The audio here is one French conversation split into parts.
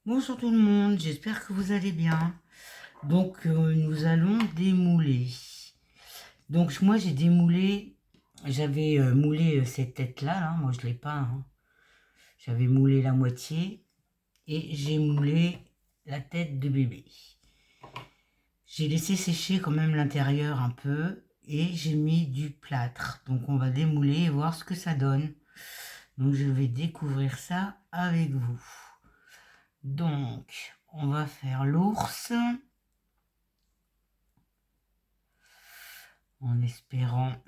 Bonjour tout le monde, j'espère que vous allez bien. Donc nous allons démouler. Donc moi j'ai démoulé, j'avais moulé cette tête-là, là, moi je l'ai pas, hein. J'avais moulé la moitié et j'ai moulé la tête de bébé. J'ai laissé sécher quand même l'intérieur un peu et j'ai mis du plâtre. Donc on va démouler et voir ce que ça donne. Donc je vais découvrir ça avec vous. Donc on va faire l'ours. En espérant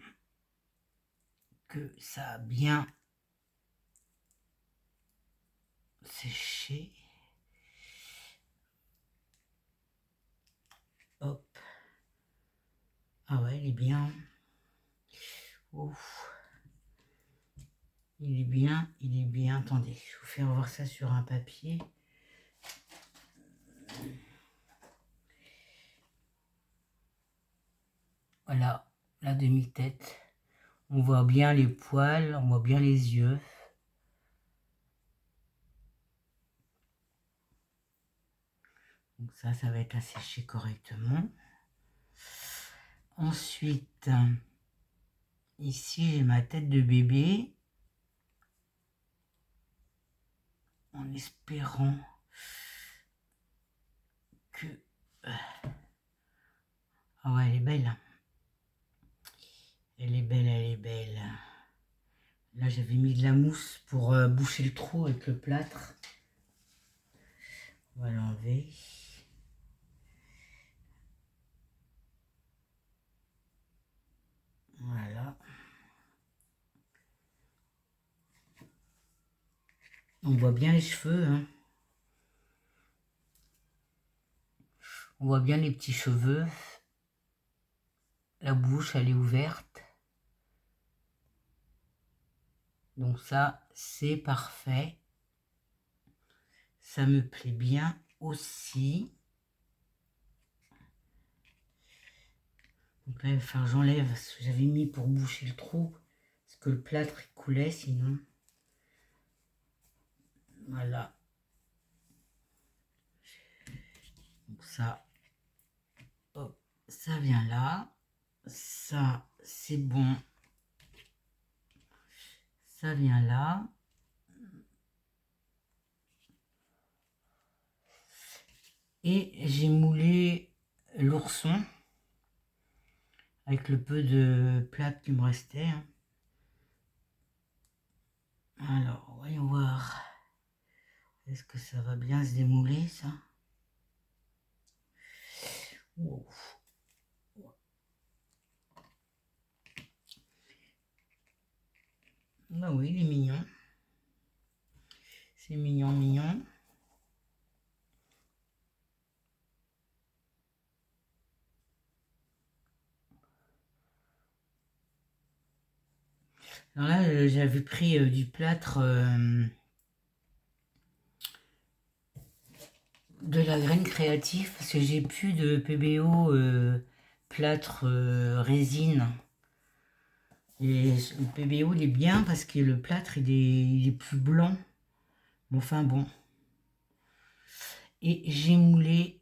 que ça a bien séché. Hop. Ah ouais, il est bien. Ouf. Il est bien, il est bien. Attendez, je vais vous faire voir ça sur un papier. Voilà, la demi-tête. On voit bien les poils, on voit bien les yeux. Donc ça va être asséché correctement. Ensuite, ici j'ai ma tête de bébé. En espérant que... Ah ouais, elle est belle. Elle est belle, elle est belle. Là, j'avais mis de la mousse pour boucher le trou avec le plâtre. On va l'enlever. Voilà. On voit bien les cheveux, hein. On voit bien les petits cheveux. La bouche, elle est ouverte. Donc ça, c'est parfait. Ça me plaît bien aussi. Donc là, il va falloir que j'enlève ce que j'avais mis pour boucher le trou. Parce que le plâtre, il coulait sinon. Voilà. Donc ça, hop, ça vient là. Ça, c'est bon. Ça vient là. Et j'ai moulé l'ourson avec le peu de plâtre qui me restait, hein. Alors, voyons voir. Est-ce que ça va bien se démouler, ça? Wow. Bah oui, il est mignon. C'est mignon, mignon. Alors là, j'avais pris du plâtre, de la graine créative, parce que j'ai plus de PBO plâtre résine. Et le PBO, il est bien parce que le plâtre, il est plus blanc. Mais enfin bon. Et j'ai moulé,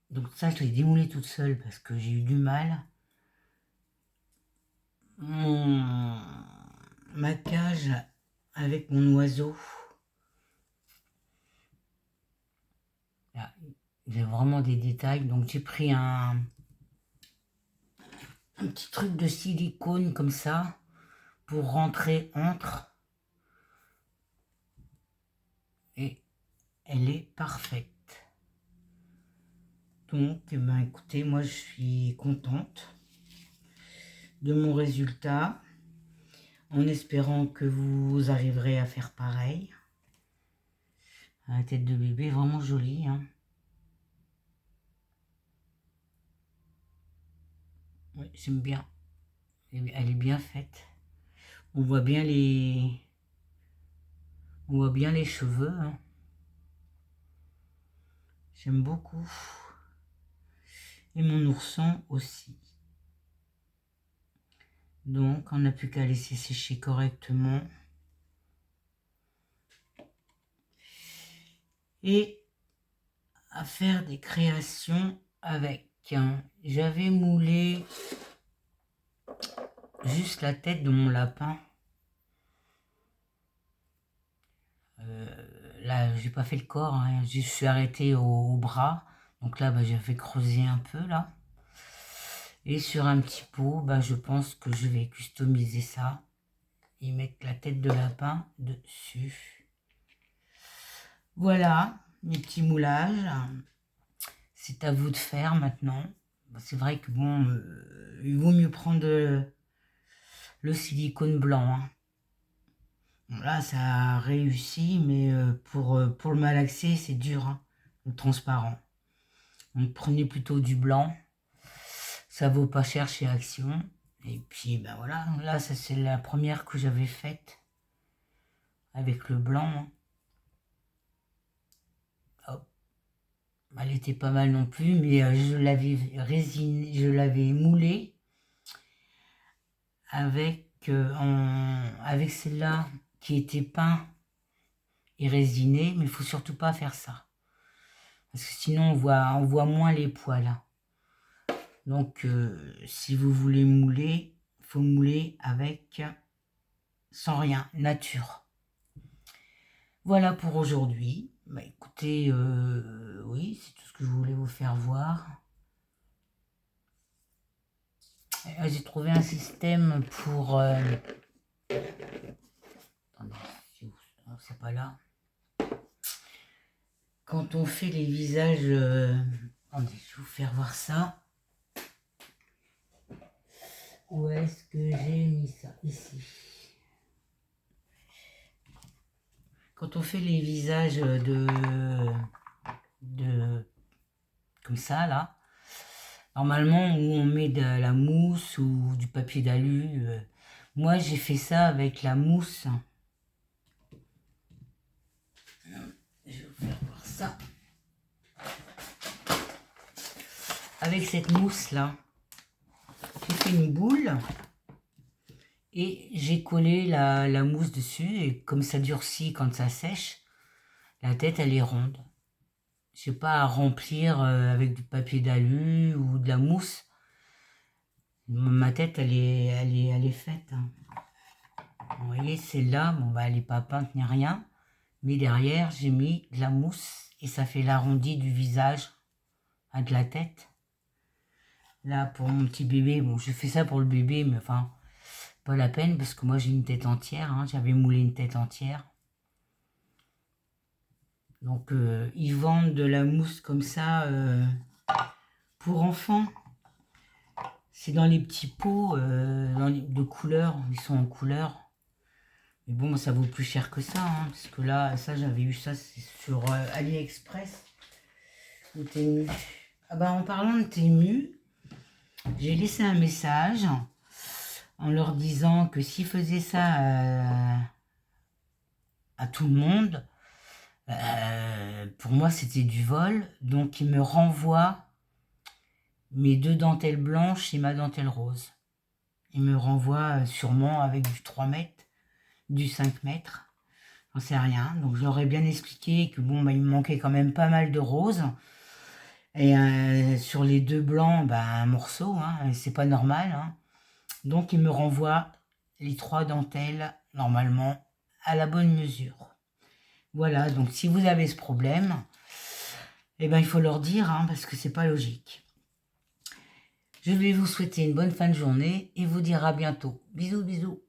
donc ça, je l'ai démoulé toute seule parce que j'ai eu du mal. Ma cage avec mon oiseau. Là, j'ai vraiment des détails. Donc j'ai pris un petit truc de silicone comme ça pour rentrer entre. Et elle est parfaite. Donc, eh ben, écoutez, moi je suis contente de mon résultat, en espérant que vous arriverez à faire pareil. La tête de bébé, vraiment jolie, hein. Oui, j'aime bien. Elle est bien faite. On voit bien les cheveux, hein. J'aime beaucoup. Et mon ourson aussi. Donc, on n'a plus qu'à laisser sécher correctement. Et à faire des créations avec. J'avais moulé juste la tête de mon lapin. Là, j'ai pas fait le corps, hein. Je suis arrêtée au bras. Donc là, j'ai fait creuser un peu, là. Et sur un petit pot, je pense que je vais customiser ça. Et mettre la tête de lapin dessus. Voilà, mes petits moulages. C'est à vous de faire maintenant. C'est vrai que bon, il vaut mieux prendre le silicone blanc, hein. Là, ça a réussi, mais pour le malaxer, c'est dur, hein, le transparent. Donc, prenez plutôt du blanc. Ça vaut pas cher chez Action. Et puis, voilà. Là, ça, c'est la première que j'avais faite avec le blanc, hein. Hop. Elle était pas mal non plus, mais je l'avais moulée avec, avec celle-là qui était peint et résiné, mais il faut surtout pas faire ça. Parce que sinon, on voit moins les poils. Donc, si vous voulez mouler, il faut mouler avec, sans rien, nature. Voilà pour aujourd'hui. Écoutez, oui, c'est tout ce que je voulais vous faire voir. J'ai trouvé un système pour... Attendez, c'est pas là. Quand on fait les visages... Attendez, je vais vous faire voir ça. Où est-ce que j'ai mis ça? Ici. Quand on fait les visages comme ça, là, normalement, où on met de la mousse ou du papier d'alu. Moi, j'ai fait ça avec la mousse. Je vais vous faire voir ça. Avec cette mousse-là, j'ai fait une boule et j'ai collé la mousse dessus. Et comme ça durcit quand ça sèche, la tête, elle est ronde. Je n'ai pas à remplir avec du papier d'alu ou de la mousse. Ma tête, elle est faite, hein. Vous voyez, celle-là, elle n'est pas peinte ni rien. Mais derrière, j'ai mis de la mousse et ça fait l'arrondi du visage, de la tête. Là, pour mon petit bébé, je fais ça pour le bébé, mais enfin, pas la peine parce que moi, j'ai une tête entière, hein. J'avais moulé une tête entière. Donc, ils vendent de la mousse comme ça pour enfants. C'est dans les petits pots de couleur. Ils sont en couleur. Mais bon, ça vaut plus cher que ça. Hein, parce que là, ça, j'avais eu ça sur AliExpress. Au Temu. En parlant de Temu, j'ai laissé un message en leur disant que s'ils faisaient ça à tout le monde, pour moi, c'était du vol. Donc, ils me renvoient mes 2 dentelles blanches et ma dentelle rose. Ils me renvoient sûrement avec du 3 mètres, du 5 mètres. J'en sais rien. Donc, je leur ai bien expliqué que il me manquait quand même pas mal de roses. Et sur les 2 blancs, un morceau, hein, c'est pas normal. Hein. Donc, ils me renvoient les 3 dentelles, normalement, à la bonne mesure. Voilà, donc si vous avez ce problème, il faut leur dire, hein, parce que c'est pas logique. Je vais vous souhaiter une bonne fin de journée et vous dire à bientôt. Bisous, bisous.